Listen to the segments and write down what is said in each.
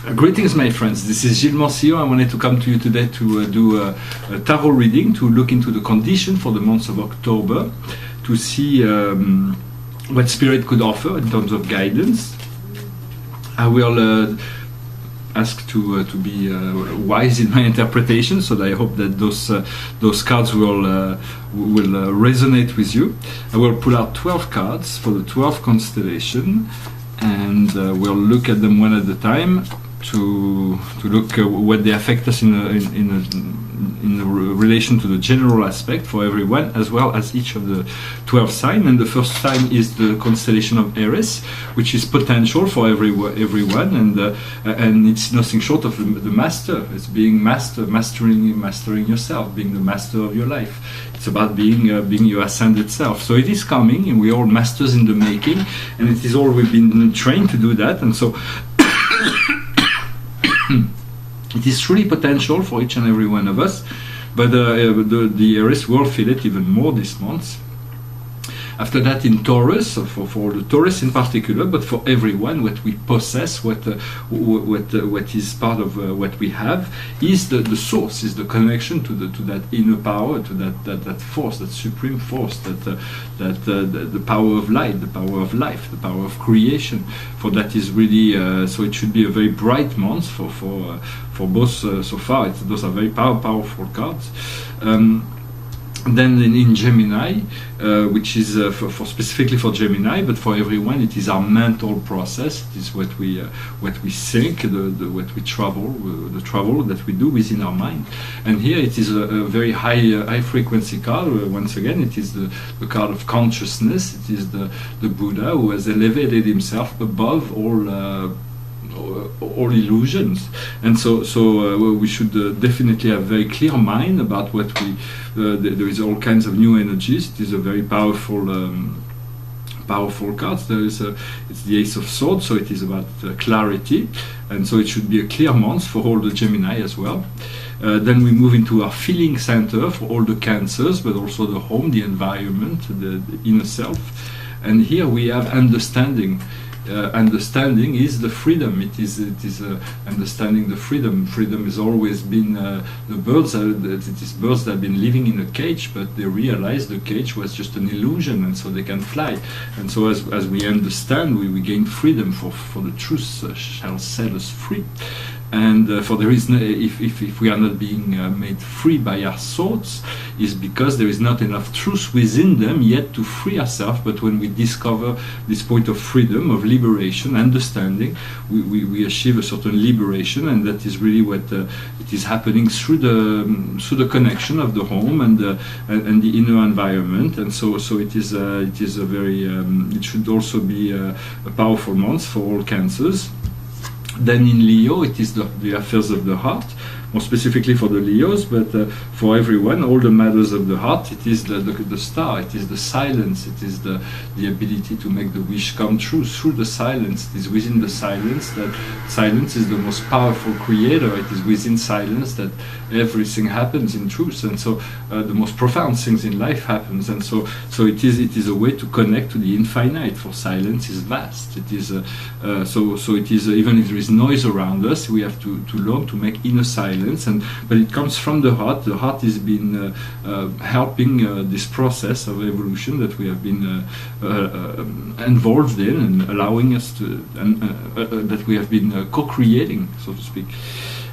Greetings, my friends. This is Gilles Mancillon. I wanted to come to you today to do a tarot reading, to look into the condition for the month of October, to see what Spirit could offer in terms of guidance. I will ask to be wise in my interpretation, so that I hope that those cards will resonate with you. I will pull out 12 cards for the 12 constellation, and we'll look at them one at a time to look what they affect us in relation to the general aspect for everyone, as well as each of the 12 signs. And the first sign is the constellation of Aries, which is potential for everyone, and it's nothing short of the master. It's being mastering yourself, being the master of your life. It's about being your ascended self. So it is coming, and we're all masters in the making, and it is all we've been trained to do that, and so it is truly potential for each and every one of us, but the Aries will feel it even more this month. After that, in Taurus, for the Taurus in particular, but for everyone, what we possess, what is part of what we have, is the source, is the connection to that inner power, to that force, that supreme force, the power of light, the power of life, the power of creation. For that is really so. It should be a very bright month for both. So far, those are very powerful cards. Then in Gemini, which is for specifically for Gemini, but for everyone, it is our mental process. It is what we think, what we the travel that we do within our mind. And here it is a very high frequency card. Once again, it is the card of consciousness. It is the Buddha who has elevated himself above all illusions, and so we should definitely have very clear mind about what we. There is all kinds of new energies. It is a very powerful card. It's the Ace of Swords, so it is about clarity, and so it should be a clear month for all the Gemini as well. Then we move into our feeling center for all the Cancers, but also the home, the environment, the inner self, and here we have understanding. Understanding is the freedom. It is understanding the freedom. Freedom has always been the birds. It is birds that have been living in a cage, but they realized the cage was just an illusion, and so they can fly. And so as we understand, we gain freedom. For the truth shall set us free. And for there is no, if we are not being made free by our thoughts, is because there is not enough truth within them yet to free ourselves. But when we discover this point of freedom, of liberation, understanding, we achieve a certain liberation, and that is really what it is happening through the connection of the home and the inner environment. And so it is a very it should also be a powerful month for all Cancers. Then in Leo, it is the affairs of the heart, more specifically for the Leos, but for everyone, all the matters of the heart. It is the star, it is the silence, it is the ability to make the wish come true through the silence. It is within the silence that silence is the most powerful creator. It is within silence that everything happens in truth, and so the most profound things in life happens. And so it is a way to connect to the infinite. For silence is vast. It is so it is even if there is noise around us, we have to learn to make inner silence. But it comes from the heart. The heart has been helping this process of evolution that we have been involved in, and allowing us to, that we have been co-creating, so to speak.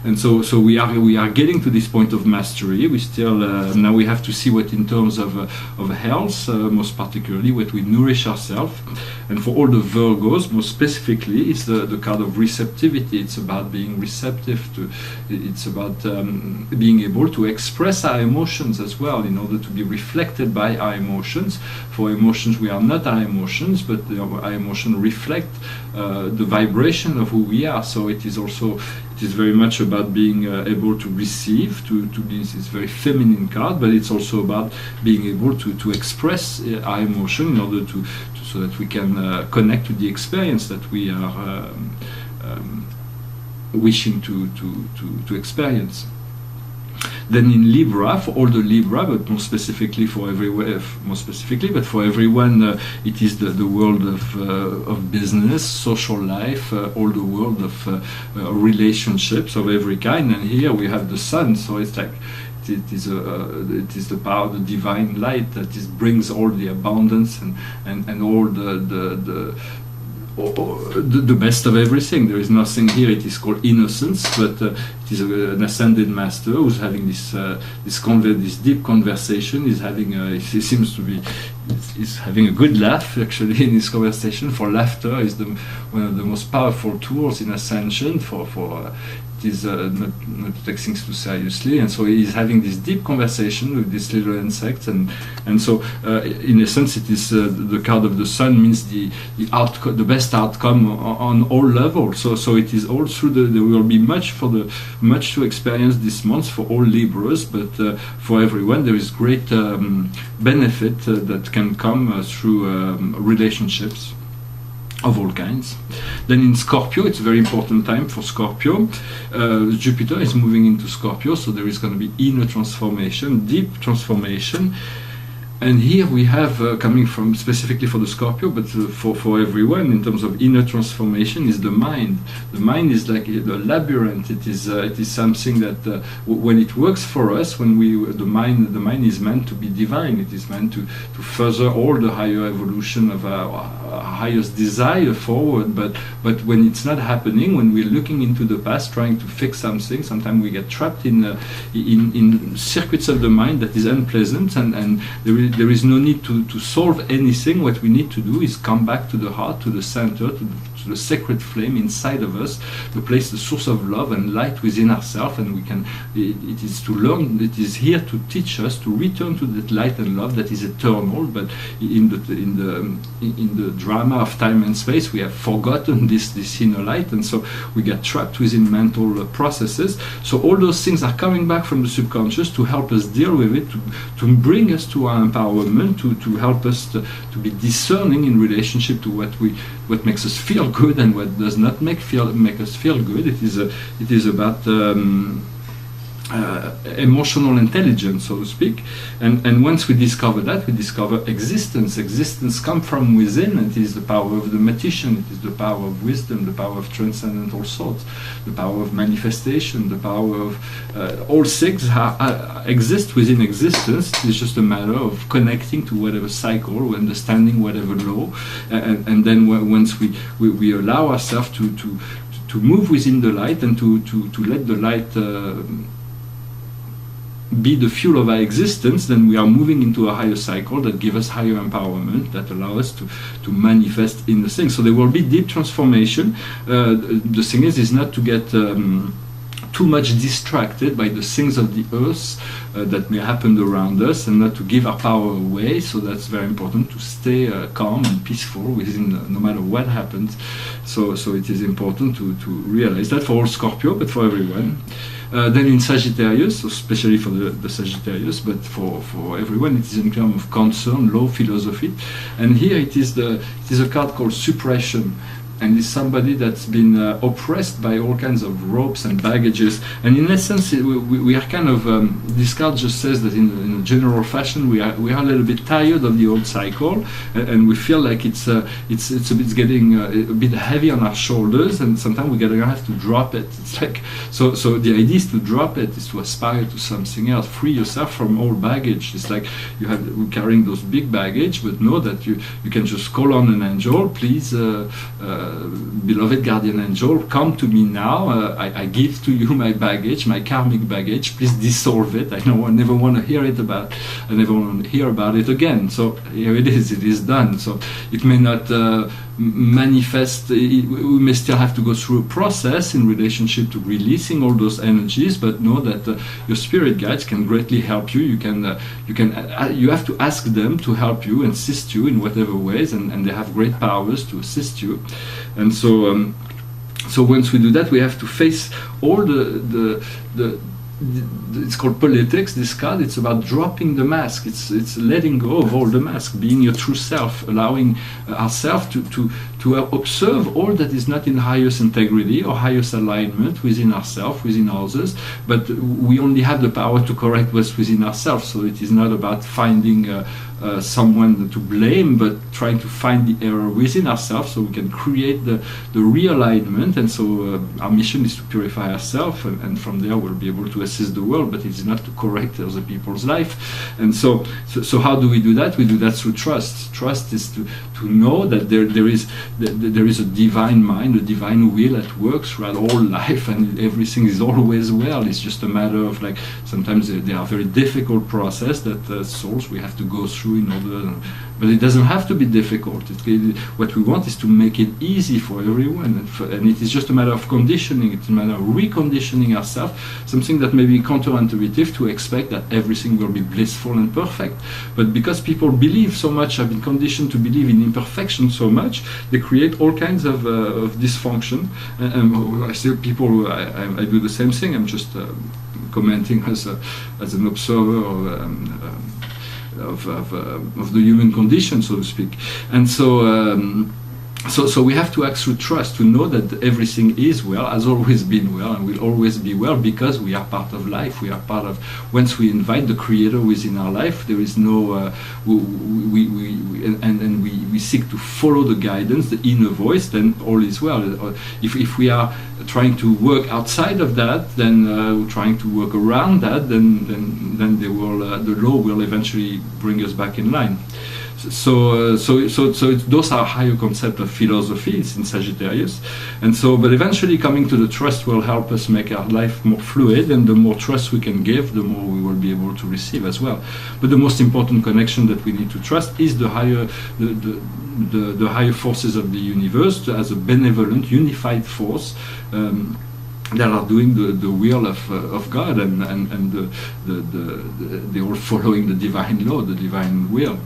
And so we are getting to this point of mastery. We still now we have to see what, in terms of health, most particularly, what we nourish ourselves. And for all the Virgos, most specifically, it's the card of receptivity. It's about being receptive to. It's about being able to express our emotions as well, in order to be reflected by our emotions. For emotions, we are not our emotions, but our emotions reflect the vibration of who we are. So it is also. It is very much about being able to receive, to be. It's very feminine card, but it's also about being able to express our emotion in order to so that we can connect to the experience that we are wishing to experience. Then in Libra, for all the Libra, but more specifically for everyone, it is the world of business, social life, all the world of relationships of every kind. And here we have the sun, so it's like it is the power, the divine light that brings all the abundance and all the best of everything. There is nothing here. It is called innocence, but it is an ascended master who's having this deep conversation. He seems to be having a good laugh actually in his conversation. For laughter is one of the most powerful tools in ascension. It is not to take things too seriously, and so he's having this deep conversation with this little insect, and so in a sense it is the card of the sun means the best outcome on all levels. So it is all through there will be much to experience this month for all Libras, but for everyone there is great benefit that can come through relationships of all kinds. Then in Scorpio, it's a very important time for Scorpio. Jupiter is moving into Scorpio, so there is going to be inner transformation, deep transformation. And here we have, coming from specifically for the Scorpio, but for everyone, in terms of inner transformation, is the mind. The mind is like the labyrinth. It is something that when it works for us, the mind is meant to be divine. It is meant to further all the higher evolution of our highest desire forward. But when it's not happening, when we're looking into the past, trying to fix something, sometimes we get trapped in circuits of the mind that is unpleasant, and there is no need to solve anything. What we need to do is come back to the heart, to the center, to the sacred flame inside of us, the place, the source of love and light within ourselves, and we can. It is to learn. It is here to teach us to return to that light and love that is eternal. But in the drama of time and space, we have forgotten this inner light, and so we get trapped within mental processes. So all those things are coming back from the subconscious to help us deal with it, to bring us to our empowerment, to help us to be discerning in relationship to what makes us feel good and what does not make us feel good. It is about emotional intelligence, so to speak, and once we discover that, we discover existence. Existence comes from within. It is the power of the magician. It is the power of wisdom, the power of transcendental thoughts, the power of manifestation, the power of all things exist within existence. It's just a matter of connecting to whatever cycle, understanding whatever law, and then once we allow ourselves to move within the light and to let the light be the fuel of our existence, then we are moving into a higher cycle that gives us higher empowerment, that allow us to manifest in the thing. So there will be deep transformation. The thing is not to get too much distracted by the things of the earth that may happen around us, and not to give our power away. So that's very important, to stay calm and peaceful within no matter what happens. So it is important to realize that for all Scorpio, but for everyone. Then in Sagittarius, especially for the Sagittarius, but for everyone, it is in terms of concern, law, philosophy. And here it is a card called suppression. And it's somebody that's been oppressed by all kinds of ropes and baggages. And in essence, we are kind of, this card just says that in a general fashion, we are a little bit tired of the old cycle, and we feel like it's getting a bit heavy on our shoulders, and sometimes we're gonna have to drop it. It's like, so the idea is to drop it, is to aspire to something else, free yourself from all baggage. It's like we're carrying those big baggage, but know that you can just call on an angel, please, beloved guardian angel, come to me now. I give to you my baggage, my karmic baggage. Please dissolve it. I never want to hear it about. I never want to hear about it again. So here it is. It is done. So it may not manifest. We may still have to go through a process in relationship to releasing all those energies. But know that your spirit guides can greatly help you. You have to ask them to help you, assist you in whatever ways, and they have great powers to assist you. And so once we do that, we have to face all the it's called politics, this card. It's about dropping the mask. It's letting go of all the mask, being your true self, allowing ourselves to observe all that is not in highest integrity or highest alignment within ourselves, within others. But we only have the power to correct what's within ourselves. So it is not about finding someone to blame, but trying to find the error within ourselves so we can create the realignment. And so our mission is to purify ourselves, and from there we'll be able to assist the world, but it's not to correct other people's life. And so how do we do that? We do that through trust. Trust is to know that there is a divine mind, a divine will at work throughout all life, and everything is always well. It's just a matter of, like, sometimes there are very difficult process that souls we have to go through in order, but it doesn't have to be difficult. What we want is to make it easy for everyone, and it is just a matter of conditioning. It's a matter of reconditioning ourselves, something that may be counterintuitive to expect that everything will be blissful and perfect. But because people believe so much, have been conditioned to believe in imperfection so much, they create all kinds of dysfunction. And I see people, I do the same thing. I'm just commenting as an observer of the human condition, so to speak. And so we have to act through trust, to know that everything is well, has always been well, and will always be well, because we are part of life. We are part of, once we invite the Creator within our life, there is no, we seek to follow the guidance, the inner voice, then all is well. If we are trying to work outside of that, then trying to work around that, then the law will eventually bring us back in line. So those are higher concepts of philosophy. It's in Sagittarius, and so, but eventually coming to the trust will help us make our life more fluid, and the more trust we can give, the more we will be able to receive as well. But the most important connection that we need to trust is the higher, the higher forces of the universe, as a benevolent, unified force. That are doing the will of God, and they're all following the divine law, the divine will.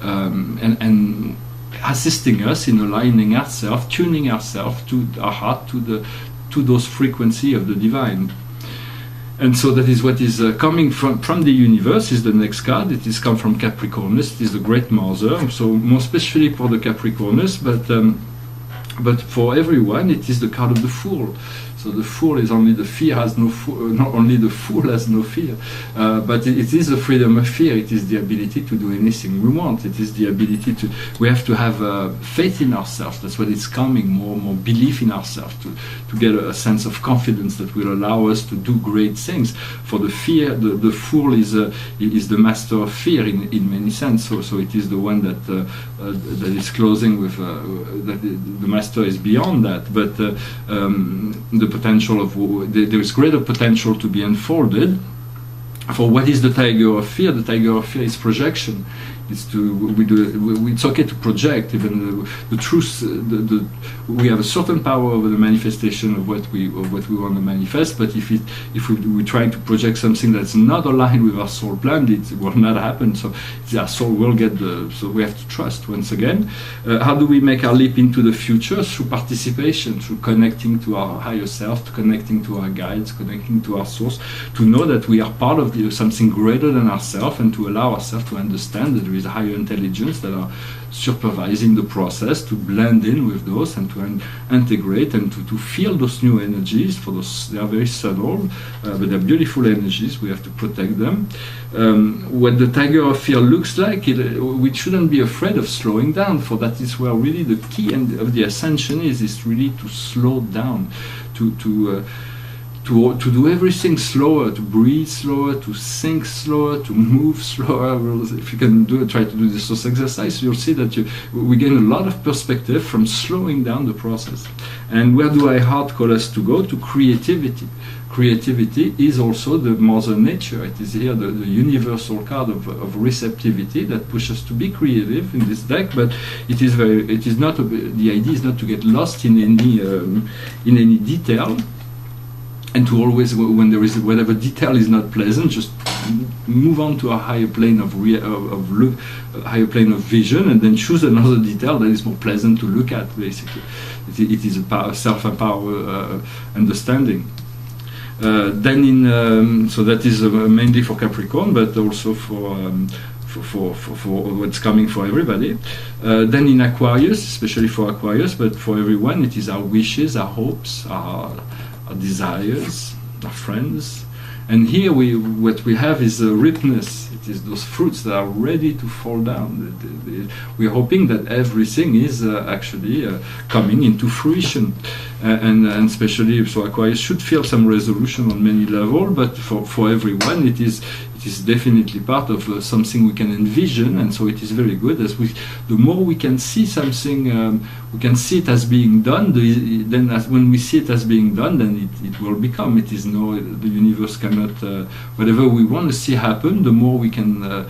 And assisting us in aligning ourselves, tuning ourselves to our heart, to those frequency of the divine. And so that is what is coming from the universe. Is the next card. It is come from Capricornus. It is the Great Mother. So more especially for the Capricornus, but for everyone, it is the card of the Fool. So the Fool is only the fear has no not only the Fool has no fear, but it is the freedom of fear. It is the ability to do anything we want. It is the ability to. We have to have faith in ourselves. That's what it's coming. More belief in ourselves to get a sense of confidence that will allow us to do great things. For the fear, the Fool is the master of fear in many sense. So it is the one that is closing with that the master is beyond that, but the potential of there is greater potential to be unfolded. For what is the tiger of fear? The tiger of fear is projection. It's it's okay to project, even the truth. We have a certain power over the manifestation of what we want to manifest. But if we're trying to project something that's not aligned with our soul plan, it will not happen. So our soul will get so we have to trust once again. How do we make our leap into the future? Through participation, through connecting to our higher self, to connecting to our guides, connecting to our source, to know that we are part of something greater than ourselves, and to allow ourselves to understand that there is a higher intelligence that are supervising the process, to blend in with those and to integrate and to feel those new energies. For those, they are very subtle, but they're beautiful energies. We have to protect them. What the tiger of fear looks like, we shouldn't be afraid of slowing down. For that is where really the key of the ascension is really to slow down, to do everything slower, to breathe slower, to think slower, to move slower. If you can try to do this exercise, you'll see that we gain a lot of perspective from slowing down the process. And where do I heart call us to go? To creativity. Creativity is also the mother nature. It is here the universal card of receptivity that pushes us to be creative in this deck. But the idea is not to get lost in any detail. And to always, when there is whatever detail is not pleasant, just move on to a higher plane of higher plane of vision, and then choose another detail that is more pleasant to look at. Basically, it is a self-empowered understanding. Then in so that is mainly for Capricorn, but also for what's coming for everybody. Then in Aquarius, especially for Aquarius, but for everyone, it is our wishes, our hopes, our desires, our friends. And here what we have is ripeness. It is those fruits that are ready to fall down. We're hoping that everything is actually coming into fruition. And especially, so Aquarius should feel some resolution on many levels, but for everyone it is definitely part of something we can envision, and so it is very good. As the more we can see something, we can see it as being done. Then, when we see it as being done, then it will become. It is the universe cannot. Whatever we want to see happen, the more we can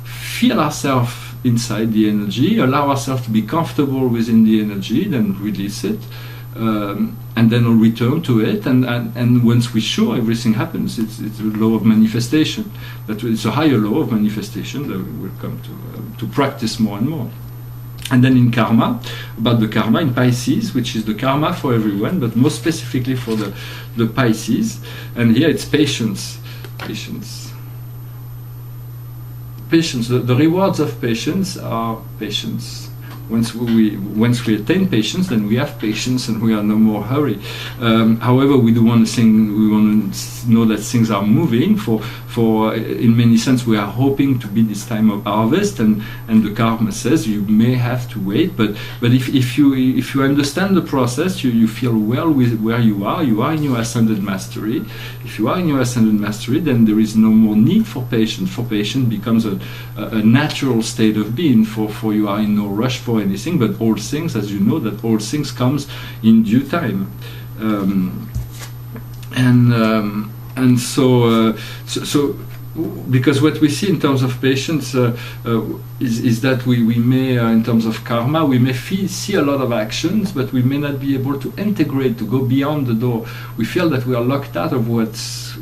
feel ourselves inside the energy, allow ourselves to be comfortable within the energy, then release it. And then we'll return to it, and once we're sure everything happens, it's a law of manifestation. It's a higher law of manifestation that we'll come to practice more and more. And then in karma, about the karma in Pisces, which is the karma for everyone, but more specifically for the Pisces. And here it's patience. Patience. The rewards of patience are patience. Once we attain patience, then we have patience and we are no more hurry. However, we want to know that things are moving. For in many sense, we are hoping to be this time of harvest, and the karma says you may have to wait. But if you understand the process, you feel well with where you are. You are in your ascended mastery. If you are in your ascended mastery, then there is no more need for patience. For patience becomes a natural state of being. For you are in no rush for anything, but all things, as you know, that all things comes in due time. And so because what we see in terms of patience is that we may, in terms of karma, we may see a lot of actions, but we may not be able to integrate, to go beyond the door. We feel that we are locked out of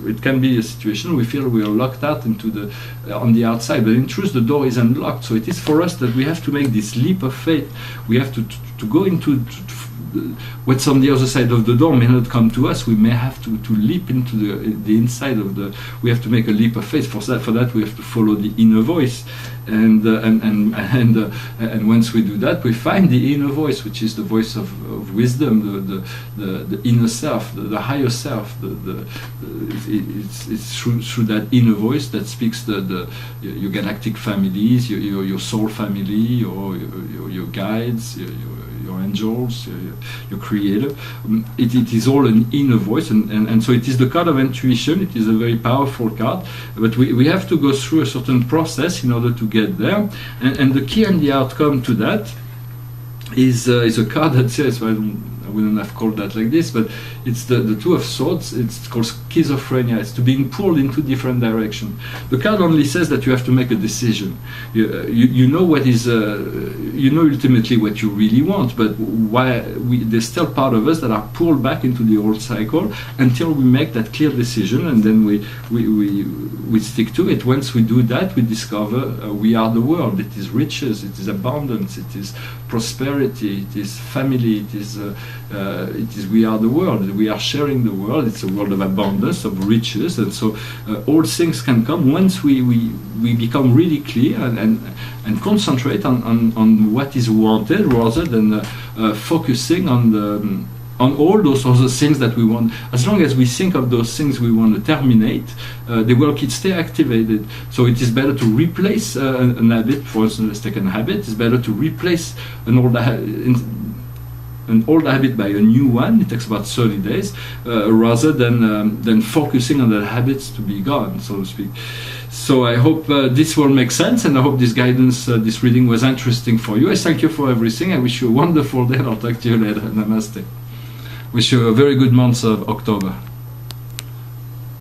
it can be a situation, we feel we are locked out on the outside, but in truth the door is unlocked. So it is for us that we have to make this leap of faith. We have to go into what's on the other side of the door may not come to us. We may have to leap into the inside of we have to make a leap of faith. For that we have to follow the inner voice, and once we do that, we find the inner voice, which is the voice of wisdom, the inner self, the higher self. It's through that inner voice that speaks your galactic families, your soul family, or your guides, your angels, your creator. It is all an inner voice, and so it is the card of intuition. It is a very powerful card, but we have to go through a certain process in order to get there, and the key and the outcome to that is a card that says, I wouldn't have called that like this, but it's the Two of Swords. It's called schizophrenia. It's to being pulled into different directions. The card only says that you have to make a decision. You know what is, you know ultimately what you really want, but there's still part of us that are pulled back into the old cycle until we make that clear decision, and then we stick to it. Once we do that, we discover we are the world. It is riches, it is abundance, it is prosperity, it is family, it is we are the world. We are sharing the world. It's a world of abundance, of riches, and so all things can come once we become really clear and concentrate on what is wanted, rather than focusing on all those other things that we want. As long as we think of those things we want to terminate, they will stay activated. So it is better to replace an habit. For instance, let's take a habit. It's better to replace an old habit by a new one. It takes about 30 days, rather than focusing on the habits to be gone, so to speak. So I hope this will make sense, and I hope this guidance, this reading was interesting for you. I thank you for everything. I wish you a wonderful day, and I'll talk to you later. Namaste. Wish you a very good month of October.